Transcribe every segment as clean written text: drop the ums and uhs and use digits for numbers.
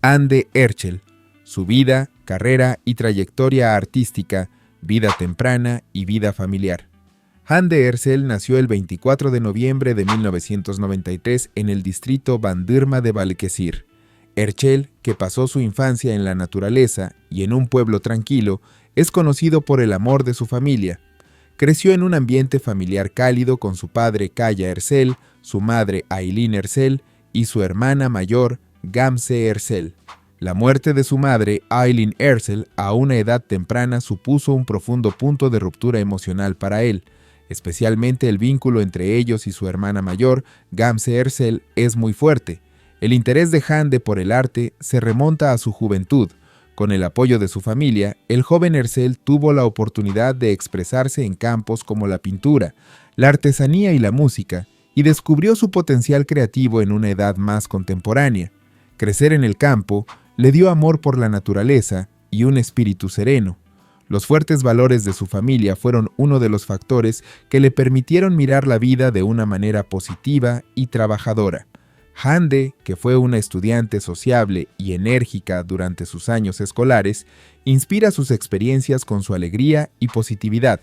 Hande Erçel, su vida, carrera y trayectoria artística, vida temprana y vida familiar. Hande Erçel nació el 24 de noviembre de 1993 en el distrito Bandırma de Balıkesir. Erçel, que pasó su infancia en la naturaleza y en un pueblo tranquilo, es conocido por el amor de su familia. Creció en un ambiente familiar cálido con su padre Kaya Erçel, su madre Aylin Erçel y su hermana mayor Gamze Erçel. La muerte de su madre, Aylin Erçel, a una edad temprana supuso un profundo punto de ruptura emocional para él. Especialmente el vínculo entre ellos y su hermana mayor, Gamze Erçel, es muy fuerte. El interés de Hande por el arte se remonta a su juventud. Con el apoyo de su familia, el joven Erçel tuvo la oportunidad de expresarse en campos como la pintura, la artesanía y la música, y descubrió su potencial creativo en una edad más contemporánea. Crecer en el campo le dio amor por la naturaleza y un espíritu sereno. Los fuertes valores de su familia fueron uno de los factores que le permitieron mirar la vida de una manera positiva y trabajadora. Hande, que fue una estudiante sociable y enérgica durante sus años escolares, inspira sus experiencias con su alegría y positividad.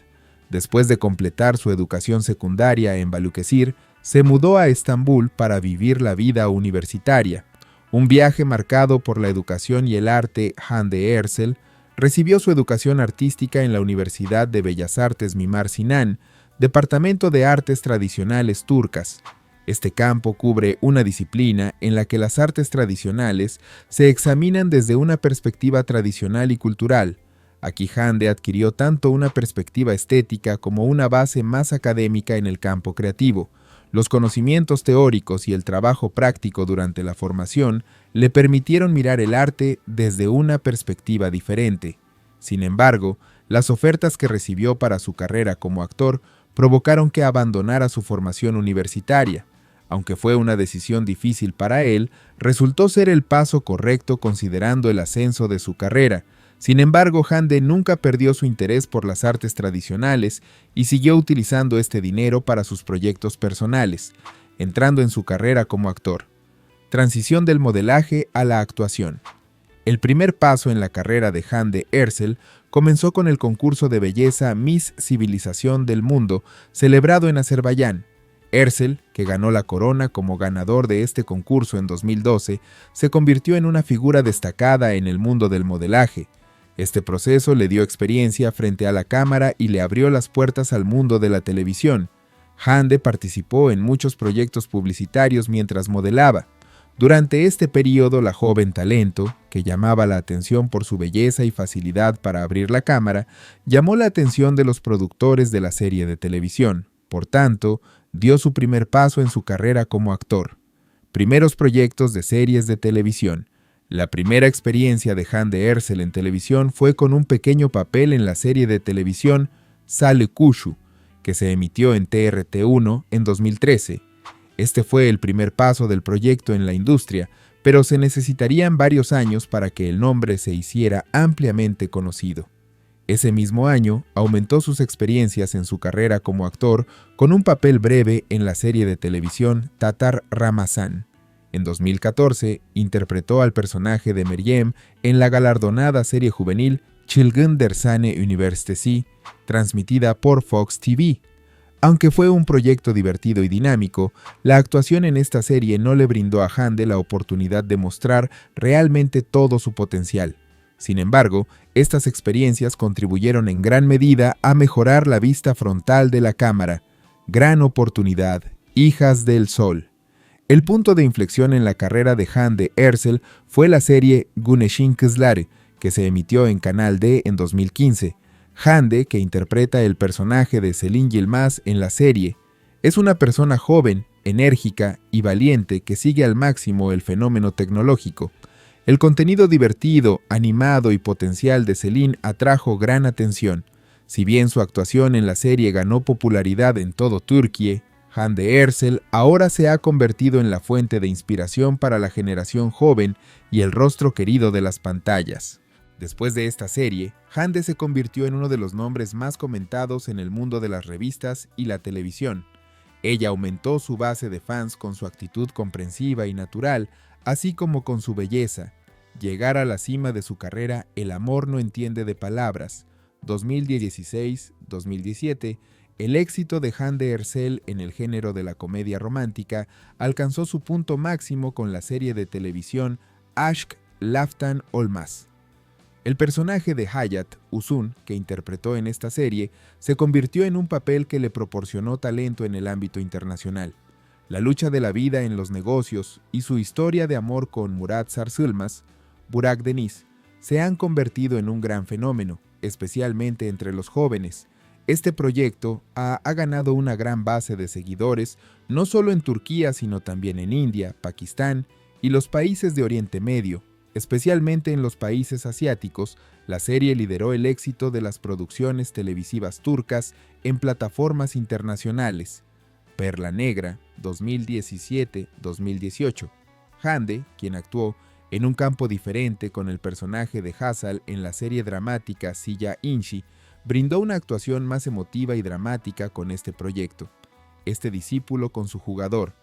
Después de completar su educación secundaria en Balıkesir, se mudó a Estambul para vivir la vida universitaria. Un viaje marcado por la educación y el arte. Hande Erçel recibió su educación artística en la Universidad de Bellas Artes Mimar Sinan, Departamento de Artes Tradicionales Turcas. Este campo cubre una disciplina en la que las artes tradicionales se examinan desde una perspectiva tradicional y cultural. Aquí Hande adquirió tanto una perspectiva estética como una base más académica en el campo creativo. Los conocimientos teóricos y el trabajo práctico durante la formación le permitieron mirar el arte desde una perspectiva diferente. Sin embargo, las ofertas que recibió para su carrera como actor provocaron que abandonara su formación universitaria. Aunque fue una decisión difícil para él, resultó ser el paso correcto considerando el ascenso de su carrera. Sin embargo, Hande nunca perdió su interés por las artes tradicionales y siguió utilizando este dinero para sus proyectos personales, entrando en su carrera como actor. Transición del modelaje a la actuación. El primer paso en la carrera de Hande Erçel comenzó con el concurso de belleza Miss Civilización del Mundo, celebrado en Azerbaiyán. Erçel, que ganó la corona como ganador de este concurso en 2012, se convirtió en una figura destacada en el mundo del modelaje. Este proceso le dio experiencia frente a la cámara y le abrió las puertas al mundo de la televisión. Hande participó en muchos proyectos publicitarios mientras modelaba. Durante este periodo, la joven talento, que llamaba la atención por su belleza y facilidad para abrir la cámara, llamó la atención de los productores de la serie de televisión. Por tanto, dio su primer paso en su carrera como actor. Primeros proyectos de series de televisión. La primera experiencia de Hande Erçel en televisión fue con un pequeño papel en la serie de televisión Sale Kuşu, que se emitió en TRT1 en 2013. Este fue el primer paso del proyecto en la industria, pero se necesitarían varios años para que el nombre se hiciera ampliamente conocido. Ese mismo año, aumentó sus experiencias en su carrera como actor con un papel breve en la serie de televisión Tatar Ramazan. En 2014, interpretó al personaje de Meryem en la galardonada serie juvenil Çılgın Dersane Üniversitesi, transmitida por Fox TV. Aunque fue un proyecto divertido y dinámico, la actuación en esta serie no le brindó a Hande la oportunidad de mostrar realmente todo su potencial. Sin embargo, estas experiencias contribuyeron en gran medida a mejorar la vista frontal de la cámara. Gran oportunidad, Hijas del Sol. El punto de inflexión en la carrera de Hande Erçel fue la serie Güneşin Kızları, que se emitió en Canal D en 2015. Hande, que interpreta el personaje de Selin Yılmaz en la serie, es una persona joven, enérgica y valiente que sigue al máximo el fenómeno tecnológico. El contenido divertido, animado y potencial de Selin atrajo gran atención. Si bien su actuación en la serie ganó popularidad en todo Turquía, Hande Erçel ahora se ha convertido en la fuente de inspiración para la generación joven y el rostro querido de las pantallas. Después de esta serie, Hande se convirtió en uno de los nombres más comentados en el mundo de las revistas y la televisión. Ella aumentó su base de fans con su actitud comprensiva y natural, así como con su belleza. llegar a la cima de su carrera El amor no entiende de palabras, 2016-2017, el éxito de Hande Erçel en el género de la comedia romántica alcanzó su punto máximo con la serie de televisión Aşk Laftan Olmaz. El personaje de Hayat, Uzun, que interpretó en esta serie, se convirtió en un papel que le proporcionó talento en el ámbito internacional. La lucha de la vida en los negocios y su historia de amor con Murat Sarsılmaz, Burak Deniz, se han convertido en un gran fenómeno, especialmente entre los jóvenes. Este proyecto ha ganado una gran base de seguidores, no solo en Turquía, sino también en India, Pakistán y los países de Oriente Medio. Especialmente en los países asiáticos, la serie lideró el éxito de las producciones televisivas turcas en plataformas internacionales. Perla Negra, 2017-2018. Hande, quien actuó en un campo diferente con el personaje de Hazal en la serie dramática Silla Inci, brindó una actuación más emotiva y dramática con este proyecto. Este discípulo con su jugador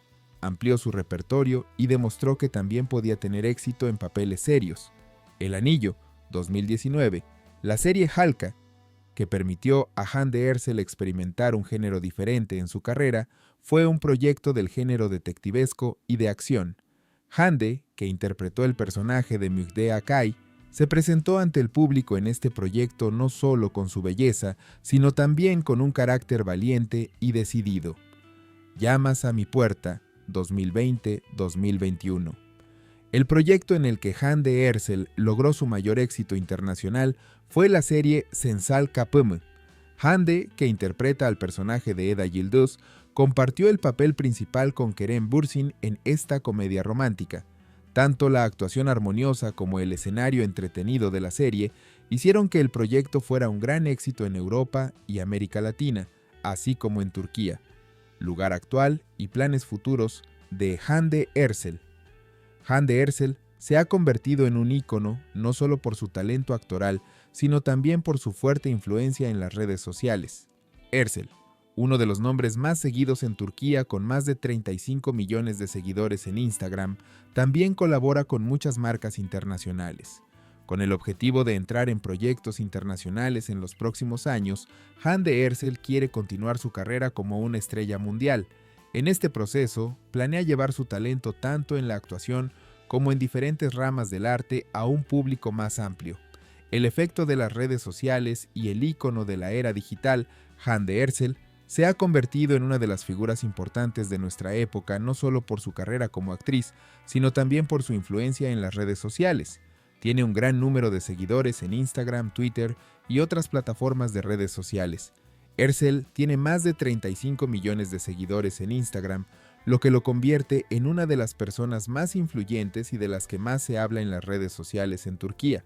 amplió su repertorio y demostró que también podía tener éxito en papeles serios. El Anillo, 2019, la serie Halka, que permitió a Hande Erçel experimentar un género diferente en su carrera, fue un proyecto del género detectivesco y de acción. Hande, que interpretó el personaje de Müjde Akay, se presentó ante el público en este proyecto no solo con su belleza, sino también con un carácter valiente y decidido. Llamas a mi puerta, 2020-2021. El proyecto en el que Hande Erçel logró su mayor éxito internacional fue la serie Sensal Kapımı. Hande, que interpreta al personaje de Eda Yıldız, compartió el papel principal con Kerem Bürsin en esta comedia romántica. Tanto la actuación armoniosa como el escenario entretenido de la serie hicieron que el proyecto fuera un gran éxito en Europa y América Latina, así como en Turquía. Lugar actual y planes futuros de Hande Erçel. Hande Erçel se ha convertido en un ícono no solo por su talento actoral, sino también por su fuerte influencia en las redes sociales. Erçel, uno de los nombres más seguidos en Turquía con más de 35 millones de seguidores en Instagram, también colabora con muchas marcas internacionales. Con el objetivo de entrar en proyectos internacionales en los próximos años, Hande Erçel quiere continuar su carrera como una estrella mundial. En este proceso, planea llevar su talento tanto en la actuación como en diferentes ramas del arte a un público más amplio. El efecto de las redes sociales y el ícono de la era digital, Hande Erçel, se ha convertido en una de las figuras importantes de nuestra época, no solo por su carrera como actriz, sino también por su influencia en las redes sociales. Tiene un gran número de seguidores en Instagram, Twitter y otras plataformas de redes sociales. Erçel tiene más de 35 millones de seguidores en Instagram, lo que lo convierte en una de las personas más influyentes y de las que más se habla en las redes sociales en Turquía.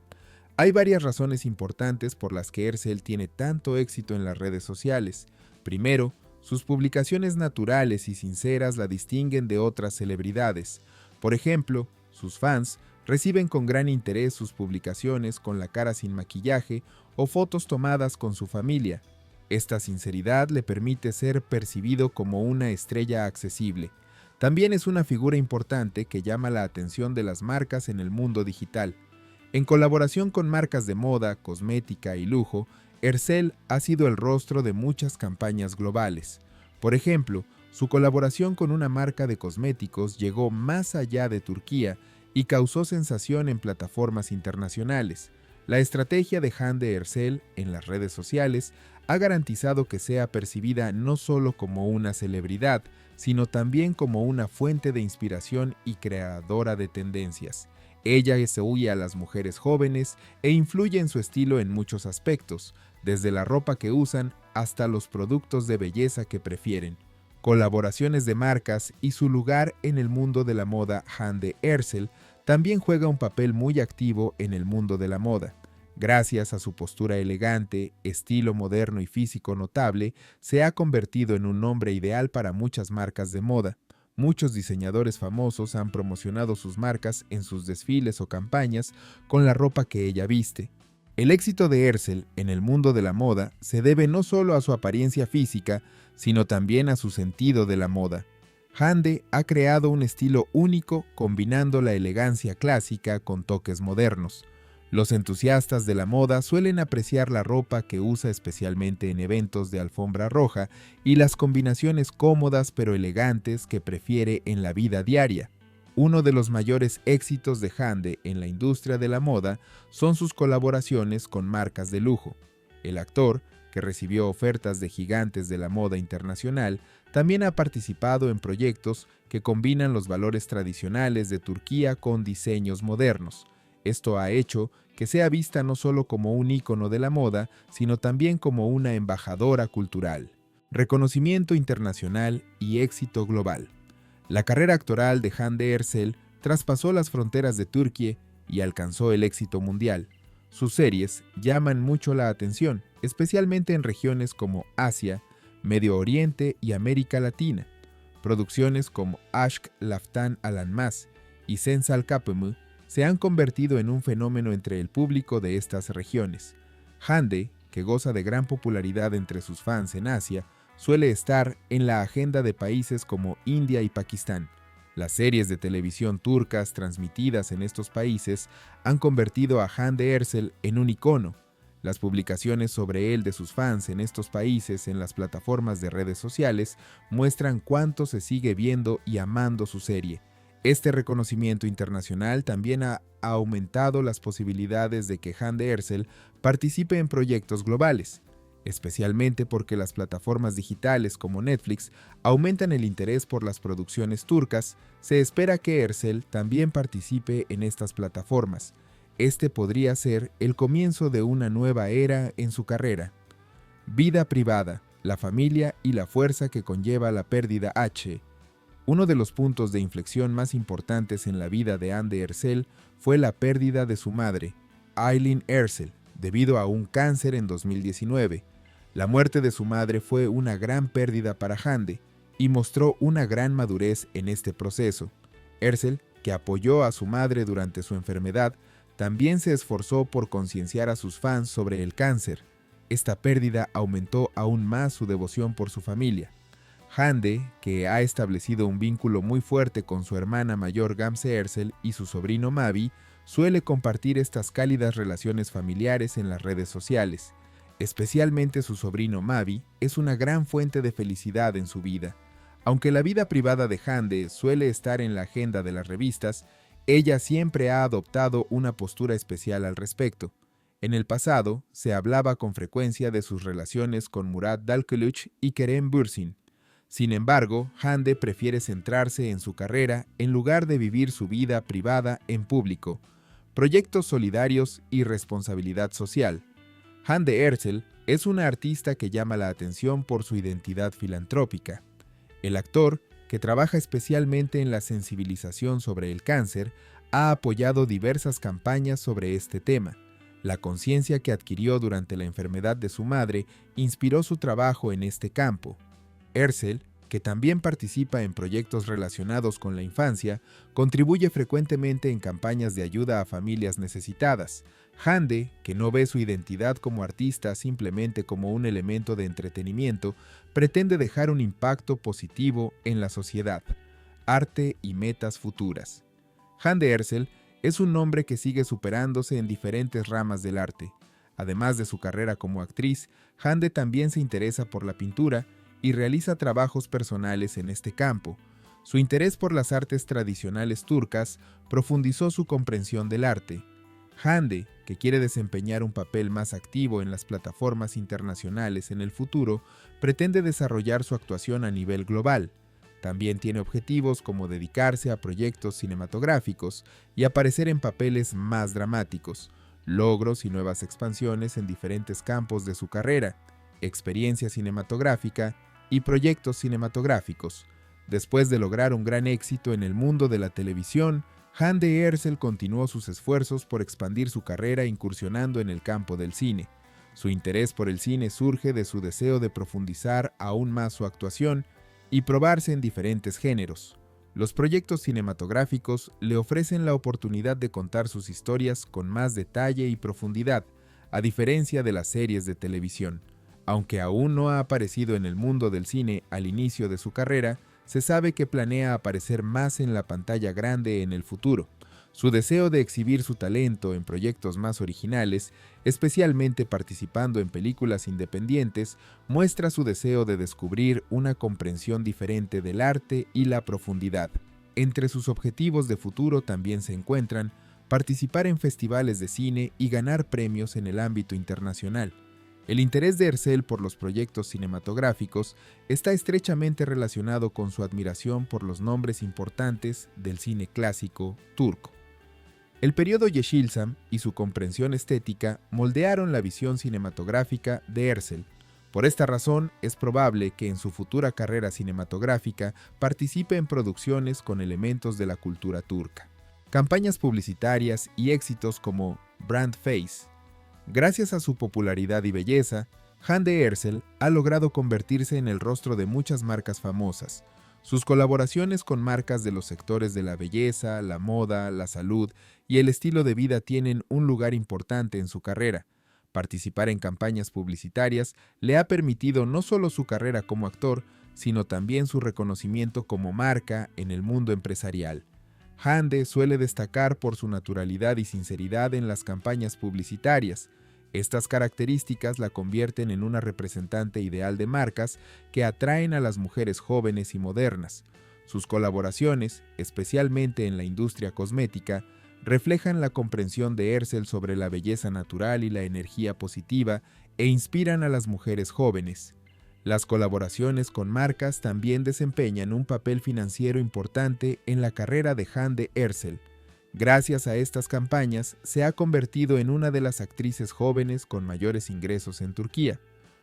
Hay varias razones importantes por las que Erçel tiene tanto éxito en las redes sociales. Primero, sus publicaciones naturales y sinceras la distinguen de otras celebridades. Por ejemplo, sus fans reciben con gran interés sus publicaciones con la cara sin maquillaje o fotos tomadas con su familia. Esta sinceridad le permite ser percibido como una estrella accesible. También es una figura importante que llama la atención de las marcas en el mundo digital. En colaboración con marcas de moda, cosmética y lujo, Erçel ha sido el rostro de muchas campañas globales. Por ejemplo, su colaboración con una marca de cosméticos llegó más allá de Turquía y causó sensación en plataformas internacionales. La estrategia de Hande Erçel en las redes sociales ha garantizado que sea percibida no solo como una celebridad, sino también como una fuente de inspiración y creadora de tendencias. Ella seduce a las mujeres jóvenes e influye en su estilo en muchos aspectos, desde la ropa que usan hasta los productos de belleza que prefieren. Colaboraciones de marcas y su lugar en el mundo de la moda. Hande Erçel también juega un papel muy activo en el mundo de la moda. Gracias a su postura elegante, estilo moderno y físico notable, se ha convertido en un nombre ideal para muchas marcas de moda. Muchos diseñadores famosos han promocionado sus marcas en sus desfiles o campañas con la ropa que ella viste. El éxito de Erçel en el mundo de la moda se debe no solo a su apariencia física, sino también a su sentido de la moda. Hande ha creado un estilo único combinando la elegancia clásica con toques modernos. Los entusiastas de la moda suelen apreciar la ropa que usa especialmente en eventos de alfombra roja y las combinaciones cómodas pero elegantes que prefiere en la vida diaria. Uno de los mayores éxitos de Hande en la industria de la moda son sus colaboraciones con marcas de lujo. El actor, que recibió ofertas de gigantes de la moda internacional, también ha participado en proyectos que combinan los valores tradicionales de Turquía con diseños modernos. Esto ha hecho que sea vista no solo como un ícono de la moda, sino también como una embajadora cultural. Reconocimiento internacional y éxito global. La carrera actoral de Hande Erçel traspasó las fronteras de Turquía y alcanzó el éxito mundial. Sus series llaman mucho la atención, especialmente en regiones como Asia, Medio Oriente y América Latina. Producciones como Aşk Laftan Alanmaz y Sen Salkapımı se han convertido en un fenómeno entre el público de estas regiones. Hande, que goza de gran popularidad entre sus fans en Asia, suele estar en la agenda de países como India y Pakistán. Las series de televisión turcas transmitidas en estos países han convertido a Hande Erçel en un icono. Las publicaciones sobre él de sus fans en estos países en las plataformas de redes sociales muestran cuánto se sigue viendo y amando su serie. Este reconocimiento internacional también ha aumentado las posibilidades de que Hande Erçel participe en proyectos globales, especialmente porque las plataformas digitales como Netflix aumentan el interés por las producciones turcas. Se espera que Erçel también participe en estas plataformas. Este podría ser el comienzo de una nueva era en su carrera. Vida privada, la familia y la fuerza que conlleva la pérdida H. Uno de los puntos de inflexión más importantes en la vida de Hande Erçel fue la pérdida de su madre, Aylin Erçel, debido a un cáncer en 2019. La muerte de su madre fue una gran pérdida para Hande y mostró una gran madurez en este proceso. Erçel, que apoyó a su madre durante su enfermedad, también se esforzó por concienciar a sus fans sobre el cáncer. Esta pérdida aumentó aún más su devoción por su familia. Hande, que ha establecido un vínculo muy fuerte con su hermana mayor Gamze Erçel y su sobrino Mavi, suele compartir estas cálidas relaciones familiares en las redes sociales. Especialmente su sobrino Mavi es una gran fuente de felicidad en su vida. Aunque la vida privada de Hande suele estar en la agenda de las revistas, ella siempre ha adoptado una postura especial al respecto. En el pasado, se hablaba con frecuencia de sus relaciones con Murat Dalkılıç y Kerem Bürsin. Sin embargo, Hande prefiere centrarse en su carrera en lugar de vivir su vida privada en público. Proyectos solidarios y responsabilidad social. Hande Erçel es una artista que llama la atención por su identidad filantrópica. El actor, que trabaja especialmente en la sensibilización sobre el cáncer, ha apoyado diversas campañas sobre este tema. La conciencia que adquirió durante la enfermedad de su madre inspiró su trabajo en este campo. Erçel, que también participa en proyectos relacionados con la infancia, contribuye frecuentemente en campañas de ayuda a familias necesitadas. Hande, que no ve su identidad como artista simplemente como un elemento de entretenimiento, pretende dejar un impacto positivo en la sociedad. Arte y metas futuras. Hande Erçel es un hombre que sigue superándose en diferentes ramas del arte. Además de su carrera como actriz, Hande también se interesa por la pintura y realiza trabajos personales en este campo. Su interés por las artes tradicionales turcas profundizó su comprensión del arte. Hande, que quiere desempeñar un papel más activo en las plataformas internacionales en el futuro, pretende desarrollar su actuación a nivel global. También tiene objetivos como dedicarse a proyectos cinematográficos y aparecer en papeles más dramáticos, logros y nuevas expansiones en diferentes campos de su carrera, experiencia cinematográfica y proyectos cinematográficos. Después de lograr un gran éxito en el mundo de la televisión, Hande Erçel continuó sus esfuerzos por expandir su carrera incursionando en el campo del cine. Su interés por el cine surge de su deseo de profundizar aún más su actuación y probarse en diferentes géneros. Los proyectos cinematográficos le ofrecen la oportunidad de contar sus historias con más detalle y profundidad, a diferencia de las series de televisión. Aunque aún no ha aparecido en el mundo del cine al inicio de su carrera, se sabe que planea aparecer más en la pantalla grande en el futuro. Su deseo de exhibir su talento en proyectos más originales, especialmente participando en películas independientes, muestra su deseo de descubrir una comprensión diferente del arte y la profundidad. Entre sus objetivos de futuro también se encuentran participar en festivales de cine y ganar premios en el ámbito internacional. El interés de Ersel por los proyectos cinematográficos está estrechamente relacionado con su admiración por los nombres importantes del cine clásico turco. El periodo Yeşilçam y su comprensión estética moldearon la visión cinematográfica de Ersel. Por esta razón, es probable que en su futura carrera cinematográfica participe en producciones con elementos de la cultura turca. Campañas publicitarias y éxitos como Brand Face. Gracias a su popularidad y belleza, Hande Erçel ha logrado convertirse en el rostro de muchas marcas famosas. Sus colaboraciones con marcas de los sectores de la belleza, la moda, la salud y el estilo de vida tienen un lugar importante en su carrera. Participar en campañas publicitarias le ha permitido no solo su carrera como actor, sino también su reconocimiento como marca en el mundo empresarial. Hande suele destacar por su naturalidad y sinceridad en las campañas publicitarias. Estas características la convierten en una representante ideal de marcas que atraen a las mujeres jóvenes y modernas. Sus colaboraciones, especialmente en la industria cosmética, reflejan la comprensión de Erçel sobre la belleza natural y la energía positiva e inspiran a las mujeres jóvenes. Las colaboraciones con marcas también desempeñan un papel financiero importante en la carrera de Hande Erçel. Gracias a estas campañas, se ha convertido en una de las actrices jóvenes con mayores ingresos en Turquía.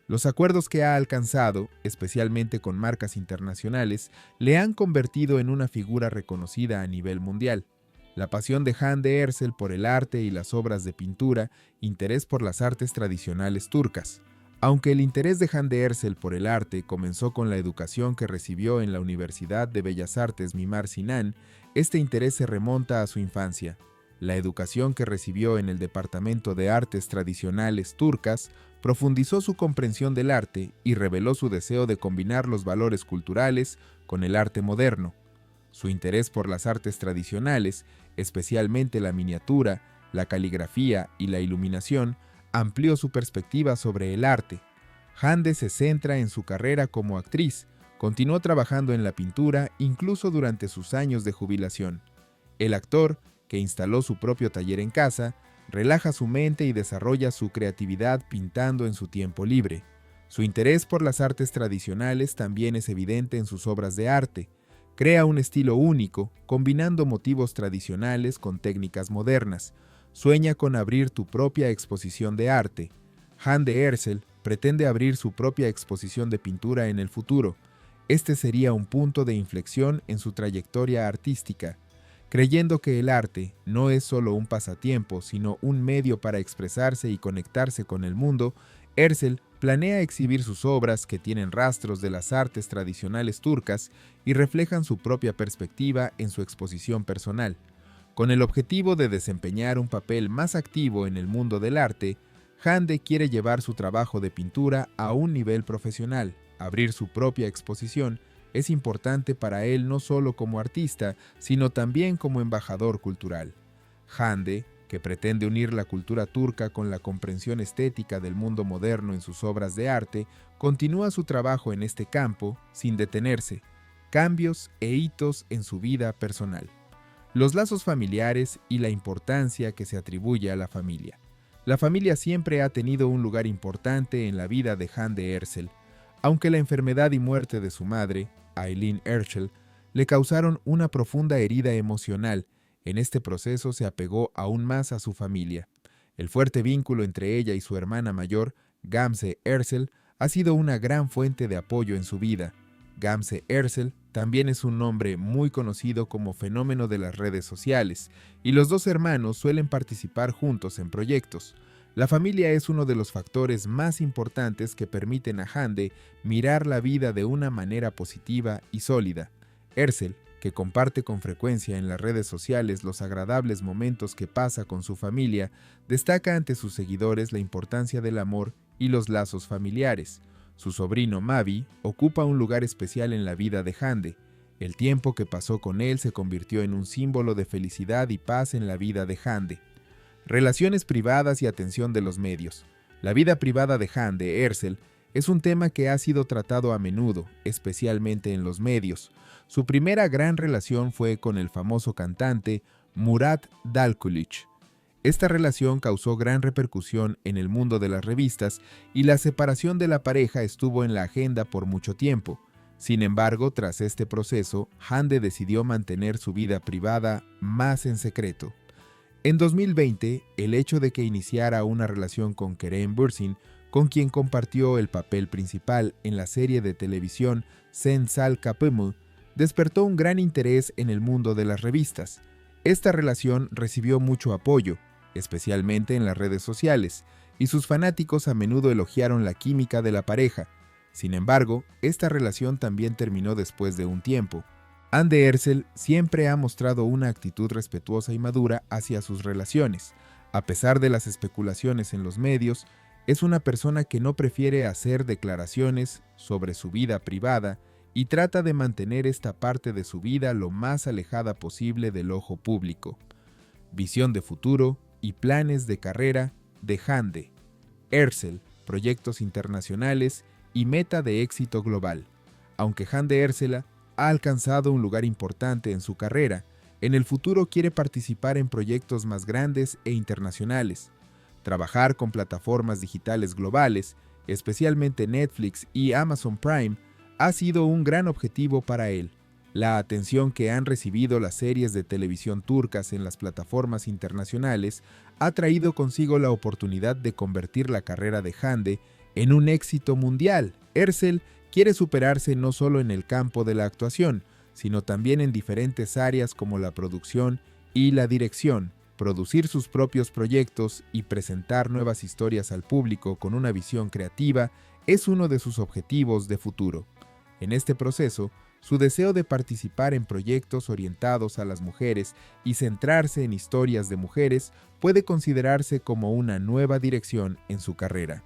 Los acuerdos que ha alcanzado, especialmente con marcas internacionales, le han convertido en una figura reconocida a nivel mundial. La pasión de Hande Erçel por el arte y las obras de pintura, interés por las artes tradicionales turcas. Aunque el interés de Hande Erçel por el arte comenzó con la educación que recibió en la Universidad de Bellas Artes Mimar Sinan, este interés se remonta a su infancia. La educación que recibió en el Departamento de Artes Tradicionales Turcas profundizó su comprensión del arte y reveló su deseo de combinar los valores culturales con el arte moderno. Su interés por las artes tradicionales, especialmente la miniatura, la caligrafía y la iluminación, amplió su perspectiva sobre el arte. Hande se centra en su carrera como actriz, continuó trabajando en la pintura incluso durante sus años de jubilación. El actor, que instaló su propio taller en casa, relaja su mente y desarrolla su creatividad pintando en su tiempo libre. Su interés por las artes tradicionales también es evidente en sus obras de arte. Crea un estilo único, combinando motivos tradicionales con técnicas modernas. Sueña con abrir tu propia exposición de arte. Hande Erçel pretende abrir su propia exposición de pintura en el futuro. Este sería un punto de inflexión en su trayectoria artística. Creyendo que el arte no es solo un pasatiempo, sino un medio para expresarse y conectarse con el mundo, Erçel planea exhibir sus obras que tienen rastros de las artes tradicionales turcas y reflejan su propia perspectiva en su exposición personal. Con el objetivo de desempeñar un papel más activo en el mundo del arte, Hande quiere llevar su trabajo de pintura a un nivel profesional. Abrir su propia exposición es importante para él no solo como artista, sino también como embajador cultural. Hande, que pretende unir la cultura turca con la comprensión estética del mundo moderno en sus obras de arte, continúa su trabajo en este campo sin detenerse. Cambios e hitos en su vida personal. Los lazos familiares y la importancia que se atribuye a la familia. La familia siempre ha tenido un lugar importante en la vida de Hande Erçel. Aunque la enfermedad y muerte de su madre, Aylin Erçel, le causaron una profunda herida emocional, en este proceso se apegó aún más a su familia. El fuerte vínculo entre ella y su hermana mayor, Gamze Erçel, ha sido una gran fuente de apoyo en su vida. Gamze Erçel también es un nombre muy conocido como fenómeno de las redes sociales, y los dos hermanos suelen participar juntos en proyectos. La familia es uno de los factores más importantes que permiten a Hande mirar la vida de una manera positiva y sólida. Erçel, que comparte con frecuencia en las redes sociales los agradables momentos que pasa con su familia, destaca ante sus seguidores la importancia del amor y los lazos familiares. Su sobrino Mavi ocupa un lugar especial en la vida de Hande. El tiempo que pasó con él se convirtió en un símbolo de felicidad y paz en la vida de Hande. Relaciones privadas y atención de los medios. La vida privada de Hande Erçel es un tema que ha sido tratado a menudo, especialmente en los medios. Su primera gran relación fue con el famoso cantante Murat Dalkılıç. Esta relación causó gran repercusión en el mundo de las revistas y la separación de la pareja estuvo en la agenda por mucho tiempo. Sin embargo, tras este proceso, Hande decidió mantener su vida privada más en secreto. En 2020, el hecho de que iniciara una relación con Kerem Bürsin, con quien compartió el papel principal en la serie de televisión Sen Sal Kapımı, despertó un gran interés en el mundo de las revistas. Esta relación recibió mucho apoyo, especialmente en las redes sociales, y sus fanáticos a menudo elogiaron la química de la pareja. Sin embargo, esta relación también terminó después de un tiempo. Hande Erçel siempre ha mostrado una actitud respetuosa y madura hacia sus relaciones. A pesar de las especulaciones en los medios, es una persona que no prefiere hacer declaraciones sobre su vida privada y trata de mantener esta parte de su vida lo más alejada posible del ojo público. Visión de futuro y planes de carrera de Hande Erçel, proyectos internacionales y meta de éxito global. Aunque Hande Erçel ha alcanzado un lugar importante en su carrera, en el futuro quiere participar en proyectos más grandes e internacionales, trabajar con plataformas digitales globales, especialmente Netflix y Amazon Prime, ha sido un gran objetivo para él. La atención que han recibido las series de televisión turcas en las plataformas internacionales ha traído consigo la oportunidad de convertir la carrera de Hande en un éxito mundial. Erçel quiere superarse no solo en el campo de la actuación, sino también en diferentes áreas como la producción y la dirección. Producir sus propios proyectos y presentar nuevas historias al público con una visión creativa es uno de sus objetivos de futuro. En este proceso, su deseo de participar en proyectos orientados a las mujeres y centrarse en historias de mujeres puede considerarse como una nueva dirección en su carrera.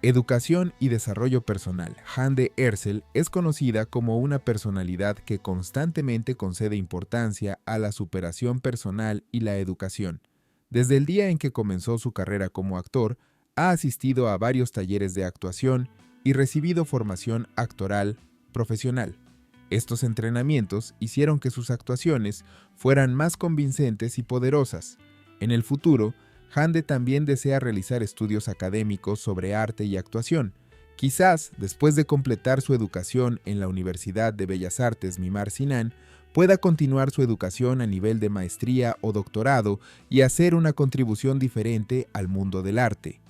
Educación y desarrollo personal. Hande Erçel es conocida como una personalidad que constantemente concede importancia a la superación personal y la educación. Desde el día en que comenzó su carrera como actor, ha asistido a varios talleres de actuación y recibido formación actoral profesional. Estos entrenamientos hicieron que sus actuaciones fueran más convincentes y poderosas. En el futuro, Hande también desea realizar estudios académicos sobre arte y actuación. Quizás, después de completar su educación en la Universidad de Bellas Artes Mimar Sinan, pueda continuar su educación a nivel de maestría o doctorado y hacer una contribución diferente al mundo del arte.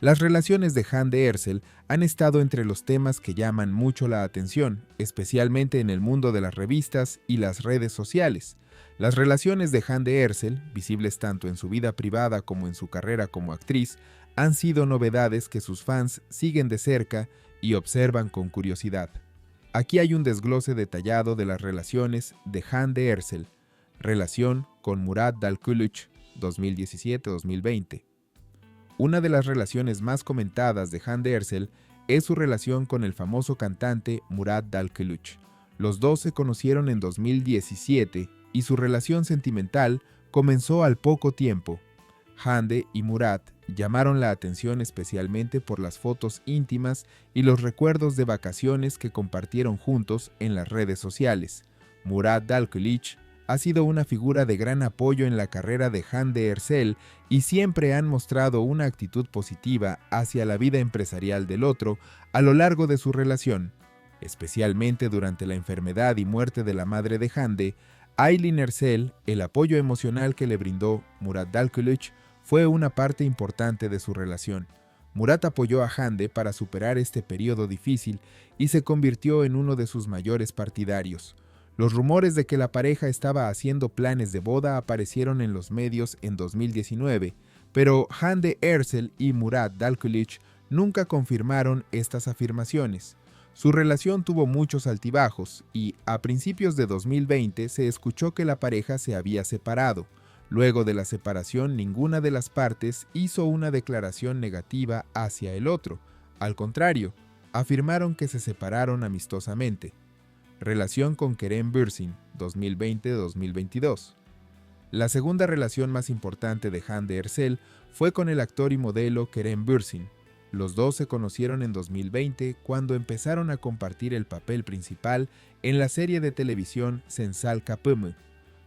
Las relaciones de Hande Erçel han estado entre los temas que llaman mucho la atención, especialmente en el mundo de las revistas y las redes sociales. Las relaciones de Hande Erçel, visibles tanto en su vida privada como en su carrera como actriz, han sido novedades que sus fans siguen de cerca y observan con curiosidad. Aquí hay un desglose detallado de las relaciones de Hande Erçel. Relación con Murat Dalkılıç, 2017-2020. Una de las relaciones más comentadas de Hande Erçel es su relación con el famoso cantante Murat Dalkılıç. Los dos se conocieron en 2017 y su relación sentimental comenzó al poco tiempo. Hande y Murat llamaron la atención especialmente por las fotos íntimas y los recuerdos de vacaciones que compartieron juntos en las redes sociales. Murat Dalkılıç ha sido una figura de gran apoyo en la carrera de Hande Erçel y siempre han mostrado una actitud positiva hacia la vida empresarial del otro a lo largo de su relación. Especialmente durante la enfermedad y muerte de la madre de Hande, Aylin Erçel, el apoyo emocional que le brindó Murat Dalkılıç fue una parte importante de su relación. Murat apoyó a Hande para superar este periodo difícil y se convirtió en uno de sus mayores partidarios. Los rumores de que la pareja estaba haciendo planes de boda aparecieron en los medios en 2019, pero Hande Erçel y Murat Dalkılıç nunca confirmaron estas afirmaciones. Su relación tuvo muchos altibajos y, a principios de 2020, se escuchó que la pareja se había separado. Luego de la separación, ninguna de las partes hizo una declaración negativa hacia el otro. Al contrario, afirmaron que se separaron amistosamente. Relación con Kerem Bürsin, 2020-2022. La segunda relación más importante de Hande Erçel fue con el actor y modelo Kerem Bürsin. Los dos se conocieron en 2020 cuando empezaron a compartir el papel principal en la serie de televisión Sensal Kapımı.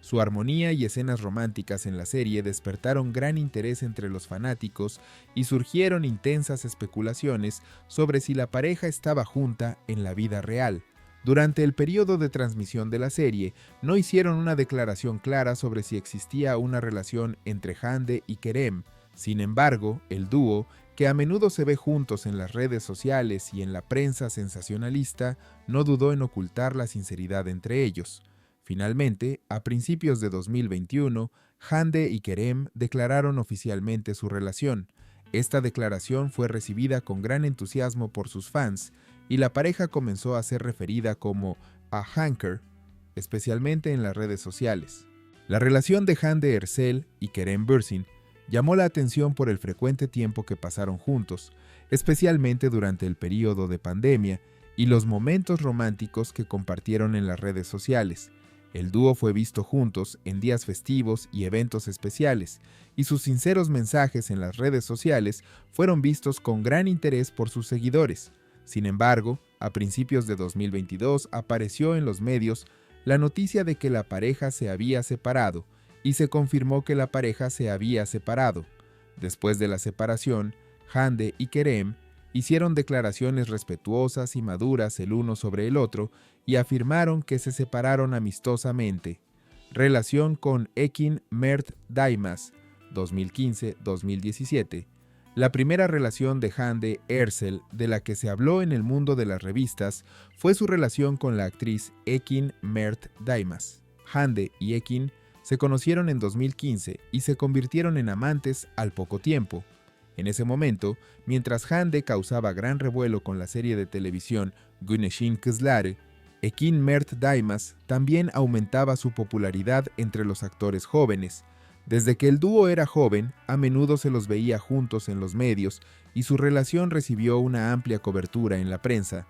Su armonía y escenas románticas en la serie despertaron gran interés entre los fanáticos y surgieron intensas especulaciones sobre si la pareja estaba junta en la vida real. Durante el periodo de transmisión de la serie, no hicieron una declaración clara sobre si existía una relación entre Hande y Kerem. Sin embargo, el dúo, que a menudo se ve juntos en las redes sociales y en la prensa sensacionalista, no dudó en ocultar la sinceridad entre ellos. Finalmente, a principios de 2021, Hande y Kerem declararon oficialmente su relación. Esta declaración fue recibida con gran entusiasmo por sus fans, y la pareja comenzó a ser referida como a Hanker, especialmente en las redes sociales. La relación de Hande Erçel y Kerem Bürsin llamó la atención por el frecuente tiempo que pasaron juntos, especialmente durante el período de pandemia y los momentos románticos que compartieron en las redes sociales. El dúo fue visto juntos en días festivos y eventos especiales, y sus sinceros mensajes en las redes sociales fueron vistos con gran interés por sus seguidores. Sin embargo, a principios de 2022 apareció en los medios la noticia de que la pareja se había separado, y se confirmó que la pareja se había separado. Después de la separación, Hande y Kerem hicieron declaraciones respetuosas y maduras el uno sobre el otro y afirmaron que se separaron amistosamente. Relación con Ekin Mert Daimaz, 2015-2017. La primera relación de Hande Erçel de la que se habló en el mundo de las revistas fue su relación con la actriz Ekin Mert Daimaz. Hande y Ekin se conocieron en 2015 y se convirtieron en amantes al poco tiempo. En ese momento, mientras Hande causaba gran revuelo con la serie de televisión Güneşin Kızları, Ekin Mert Daimaz también aumentaba su popularidad entre los actores jóvenes. Desde que el dúo era joven, a menudo se los veía juntos en los medios y su relación recibió una amplia cobertura en la prensa.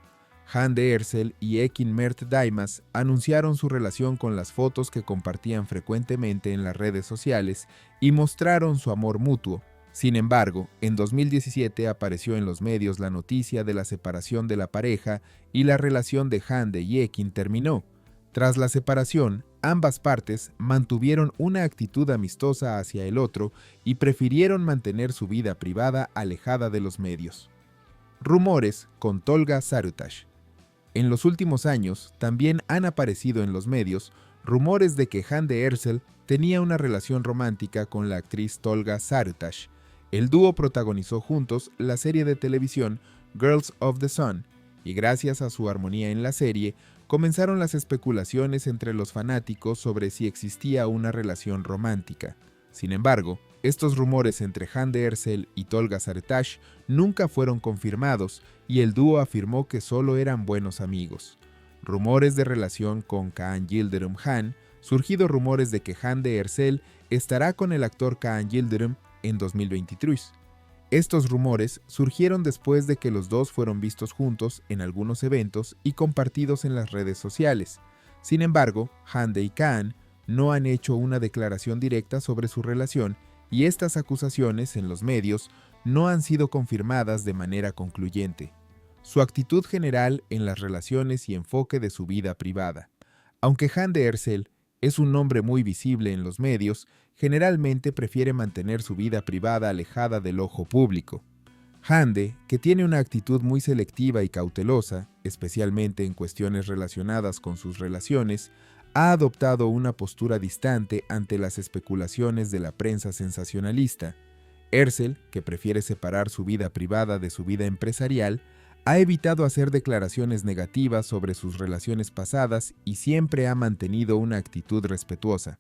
Hande Erçel y Ekin Mert Daimaz anunciaron su relación con las fotos que compartían frecuentemente en las redes sociales y mostraron su amor mutuo. Sin embargo, en 2017 apareció en los medios la noticia de la separación de la pareja y la relación de Hande y Ekin terminó. Tras la separación, ambas partes mantuvieron una actitud amistosa hacia el otro y prefirieron mantener su vida privada alejada de los medios. Rumores con Tolga Sarıtaş. En los últimos años, también han aparecido en los medios rumores de que Hande Erçel tenía una relación romántica con la actriz Tolga Sarıtaş. El dúo protagonizó juntos la serie de televisión Girls of the Sun, y gracias a su armonía en la serie, comenzaron las especulaciones entre los fanáticos sobre si existía una relación romántica. Sin embargo, estos rumores entre Hande Erçel y Tolga Sarıtaş nunca fueron confirmados y el dúo afirmó que solo eran buenos amigos. Rumores de relación con Kaan Yıldırım Han, surgido rumores de que Hande Erçel estará con el actor Kaan Yıldırım en 2023. Estos rumores surgieron después de que los dos fueron vistos juntos en algunos eventos y compartidos en las redes sociales. Sin embargo, Hande y Kaan no han hecho una declaración directa sobre su relación y estas acusaciones en los medios no han sido confirmadas de manera concluyente. Su actitud general en las relaciones y enfoque de su vida privada. Aunque Hande Erçel es un nombre muy visible en los medios, generalmente prefiere mantener su vida privada alejada del ojo público. Hande, que tiene una actitud muy selectiva y cautelosa, especialmente en cuestiones relacionadas con sus relaciones, ha adoptado una postura distante ante las especulaciones de la prensa sensacionalista. Erçel, que prefiere separar su vida privada de su vida empresarial, ha evitado hacer declaraciones negativas sobre sus relaciones pasadas y siempre ha mantenido una actitud respetuosa.